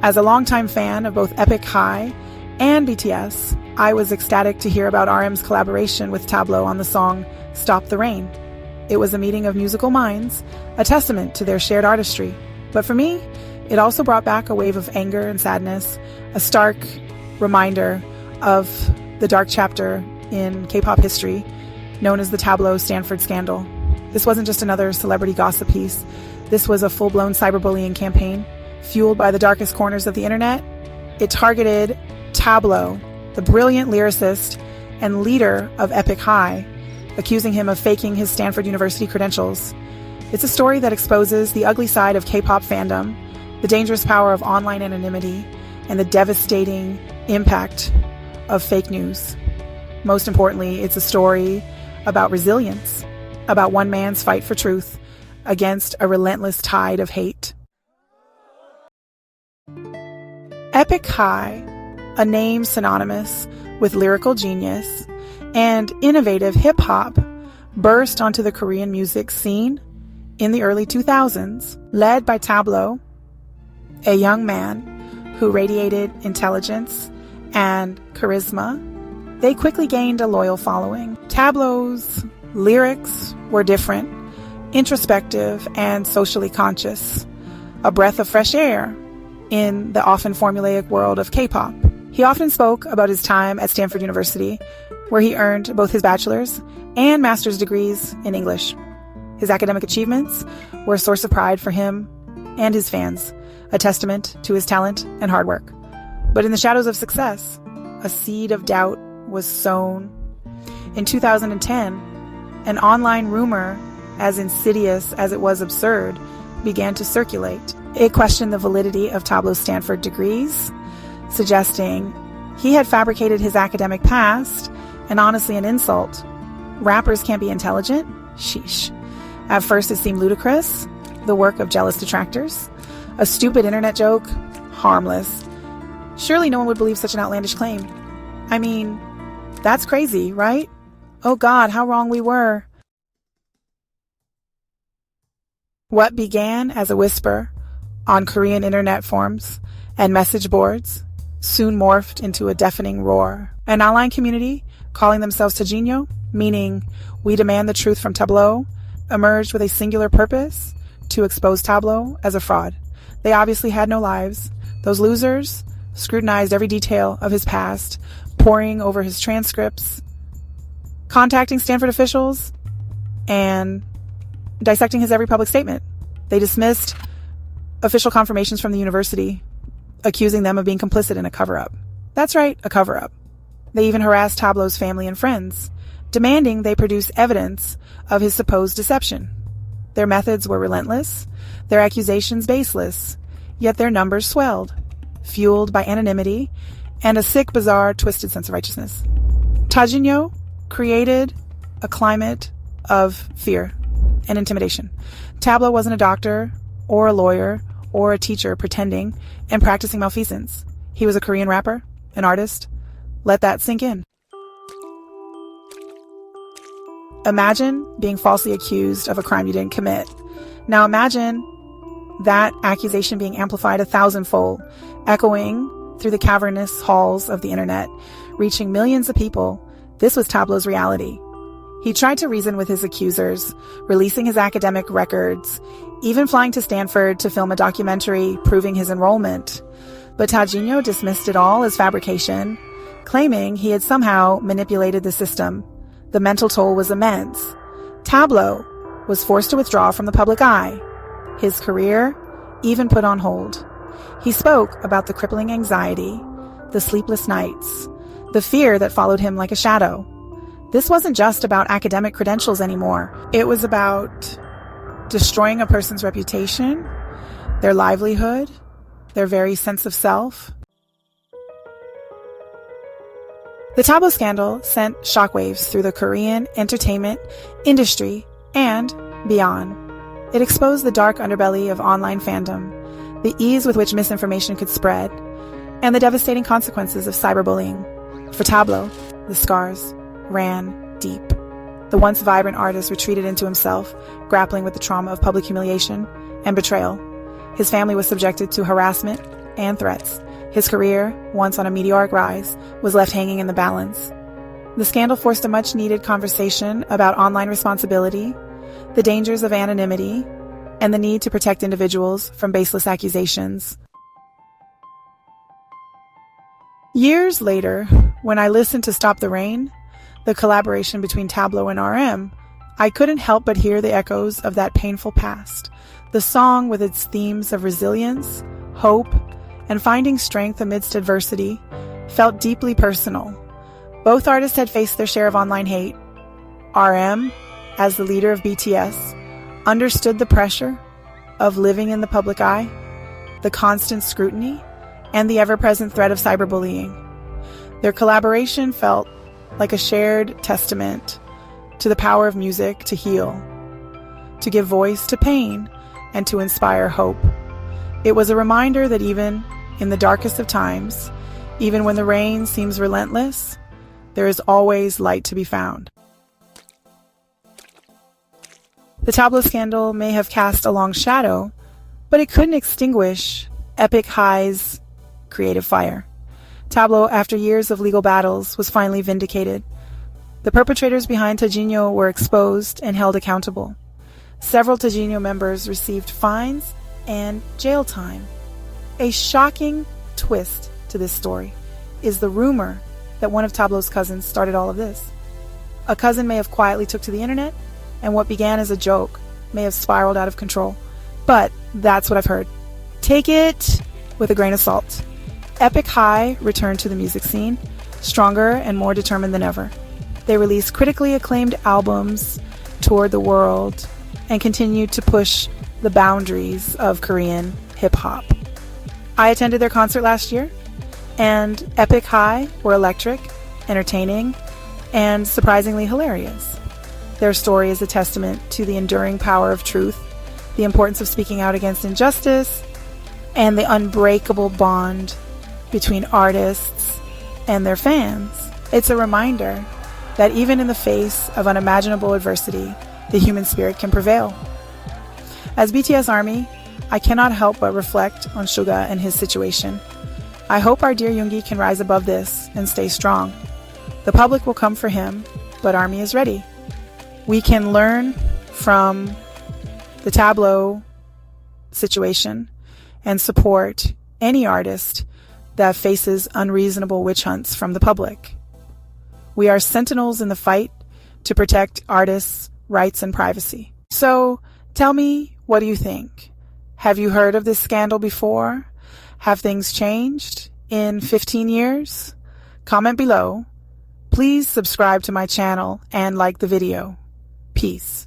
As a longtime fan of both Epik High and BTS, I was ecstatic to hear about RM's collaboration with Tablo on the song Stop the Rain. It was a meeting of musical minds, a testament to their shared artistry. But for me, it also brought back a wave of anger and sadness, a stark reminder of the dark chapter in K-pop history known as the Tablo Stanford scandal. This wasn't just another celebrity gossip piece. This was a full-blown cyberbullying campaign fueled by the darkest corners of the internet. It targeted Tablo, the brilliant lyricist and leader of Epik High, accusing him of faking his Stanford University credentials. It's a story that exposes the ugly side of K-pop fandom, the dangerous power of online anonymity, and the devastating impact of fake news. Most importantly, it's a story about resilience, about one man's fight for truth against a relentless tide of hate. Epik High, a name synonymous with lyrical genius and innovative hip-hop, burst onto the Korean music scene in the early 2000s, led by Tablo, a young man who radiated intelligence and charisma. They quickly gained a loyal following. Tablo's lyrics were different, introspective, and socially conscious, a breath of fresh air in the often formulaic world of K-pop. He often spoke about his time at Stanford University, where he earned both his bachelor's and master's degrees in English. His academic achievements were a source of pride for him and his fans, a testament to his talent and hard work. But in the shadows of success, a seed of doubt was sown. In 2010, an online rumor, as insidious as it was absurd, began to circulate. It questioned the validity of Tablo's Stanford degrees, suggesting he had fabricated his academic past, and honestly an insult. Rappers can't be intelligent? Sheesh. At first it seemed ludicrous, the work of jealous detractors. A stupid internet joke? Harmless. Surely no one would believe such an outlandish claim. I mean, that's crazy, right? Oh God, how wrong we were. What began as a whisper on Korean internet forums and message boards soon morphed into a deafening roar. An online community calling themselves Tajinho, meaning we demand the truth from Tablo, emerged with a singular purpose: to expose Tablo as a fraud. They obviously had no lives. Those losers scrutinized every detail of his past, poring over his transcripts, contacting Stanford officials, and dissecting his every public statement. They dismissed official confirmations from the university, accusing them of being complicit in a cover-up. That's right, a cover-up. They even harassed Tablo's family and friends, demanding they produce evidence of his supposed deception. Their methods were relentless, their accusations baseless, yet their numbers swelled, fueled by anonymity and a sick, bizarre, twisted sense of righteousness. Tajinho created a climate of fear and intimidation. Tablo wasn't a doctor or a lawyer or a teacher pretending and practicing malfeasance. He was a Korean rapper, an artist. Let that sink in. Imagine being falsely accused of a crime you didn't commit. Now imagine that accusation being amplified 1,000-fold, echoing through the cavernous halls of the internet, reaching millions of people. This was Tablo's reality. He tried to reason with his accusers, releasing his academic records, even flying to Stanford to film a documentary proving his enrollment. But Tajinho dismissed it all as fabrication, claiming he had somehow manipulated the system. The mental toll was immense. Tablo was forced to withdraw from the public eye. His career even put on hold. He spoke about the crippling anxiety, the sleepless nights, the fear that followed him like a shadow. This wasn't just about academic credentials anymore. It was about destroying a person's reputation, their livelihood, their very sense of self. The Tablo scandal sent shockwaves through the Korean entertainment industry and beyond. It exposed the dark underbelly of online fandom, the ease with which misinformation could spread, and the devastating consequences of cyberbullying. For Tablo, the scars ran deep. The once vibrant artist retreated into himself, grappling with the trauma of public humiliation and betrayal. His family was subjected to harassment and threats. His career, once on a meteoric rise, was left hanging in the balance. The scandal forced a much-needed conversation about online responsibility, the dangers of anonymity, and the need to protect individuals from baseless accusations. Years later, when I listened to Stop the Rain, the collaboration between Tablo and RM, I couldn't help but hear the echoes of that painful past. The song, with its themes of resilience, hope, and finding strength amidst adversity, felt deeply personal. Both artists had faced their share of online hate. RM, as the leader of BTS, understood the pressure of living in the public eye, the constant scrutiny, and the ever-present threat of cyberbullying. Their collaboration felt like a shared testament to the power of music to heal, to give voice to pain, and to inspire hope. It was a reminder that even in the darkest of times, even when the rain seems relentless, there is always light to be found. The Tablo scandal may have cast a long shadow, but it couldn't extinguish Epik High's creative fire. Tablo, after years of legal battles, was finally vindicated. The perpetrators behind Tajinho were exposed and held accountable. Several Tajinho members received fines and jail time. A shocking twist to this story is the rumor that one of Tablo's cousins started all of this. A cousin may have quietly took to the internet, and what began as a joke may have spiraled out of control. But that's what I've heard. Take it with a grain of salt. Epik High returned to the music scene, stronger and more determined than ever. They released critically acclaimed albums, toured the world, and continued to push the boundaries of Korean hip-hop. I attended their concert last year, and Epik High were electric, entertaining, and surprisingly hilarious. Their story is a testament to the enduring power of truth, the importance of speaking out against injustice, and the unbreakable bond between artists and their fans. It's a reminder that even in the face of unimaginable adversity, the human spirit can prevail. As BTS ARMY, I cannot help but reflect on SUGA and his situation. I hope our dear Yoongi can rise above this and stay strong. The public will come for him, but ARMY is ready. We can learn from the Tablo situation and support any artist that faces unreasonable witch hunts from the public. We are sentinels in the fight to protect artists' rights and privacy. So tell me, what do you think? Have you heard of this scandal before? Have things changed in 15 years? Comment below. Please subscribe to my channel and like the video. Peace.